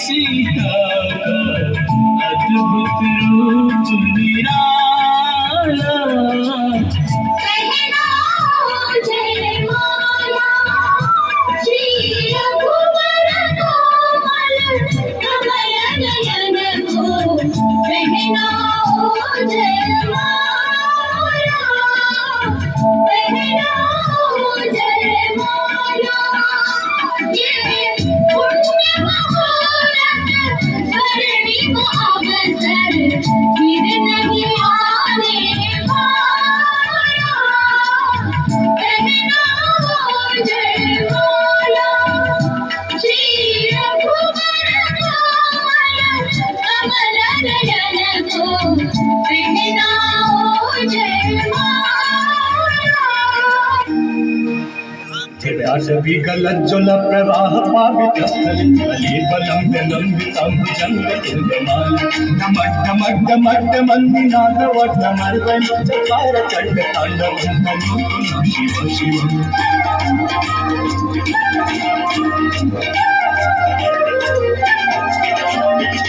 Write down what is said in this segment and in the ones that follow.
सीता का अद्भुत रूप निराला। कहना जय माला श्री रघुवर कोमल कमल नयन को। कहना जय माला, कहना जय माला। ये पुण्य मुहूर्त करने को अवसर फिर नहीं आने वाला। कहना जय माला श्री रघुवर कोमल कमल नयन को। कहना जय माला। विगलज्ज्वल प्रवाह पावित स्थलित लंबितं भुजंगमाल। नमड्डमड्डमड्डमन्दिनाद वड्डमर्वं चकार चंड तांडवं शिव शिव।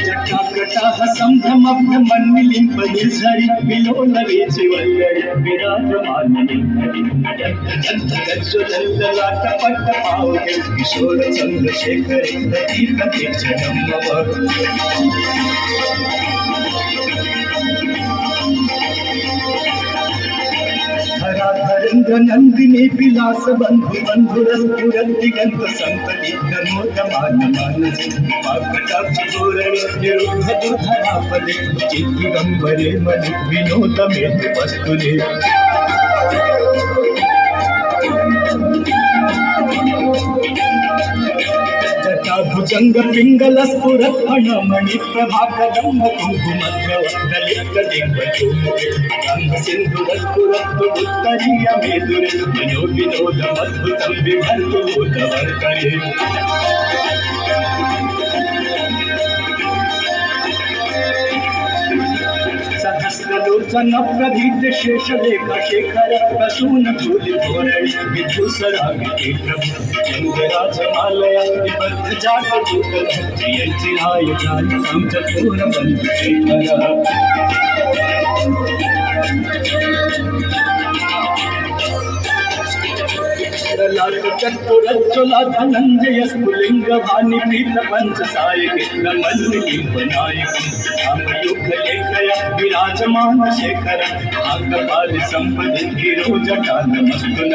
जटाकटाह संभ्रमभ्रमन्निलिम्पनिर्झरि विलोलवेचि वल्लरि विराजमाननि। दन्तगज्ज्वलल्ललाटपट्टपावके किशोर चन्द्रशेखरे प्रतीकते जगन्मव। धराधरेन्द्र नंदिनी विलास बंधु बंधुरस्फुरन् दिगंत संतलित मोदमान मानस। वाक्कटाक्ष धोरणे निरुद्ध दुर्धरापदे चिद्दिगंबरे मनु विनोदमेतु वस्तुने। भुजंग पिंगल स्फुरत फणमणि प्रभाकरम कुंकुमद्रवदलित दिग्वचूमुखे। सिंधु स्फुरत उत्तरीय मेदुरे विनोदमद्भुतं बिभर्तु मोदवर्करे। सहस्रलोचन प्रभीत शेषलेख शेखर प्रसून धूलि धोरणि विधुसरागे प्रभु। चंद्रराजमालया निबद्ध जाटदूत प्रियचिराय जातं चतुर बंधु शेखर। चतुरज्ज्वला धनंजय स्फुलिंग भानि प्रीत पंच सायक नमन्निलिम्पनायक। रामयुगलेखया विराजमान शेखर आगपाल संपदि गिरो जटा नमस्तु।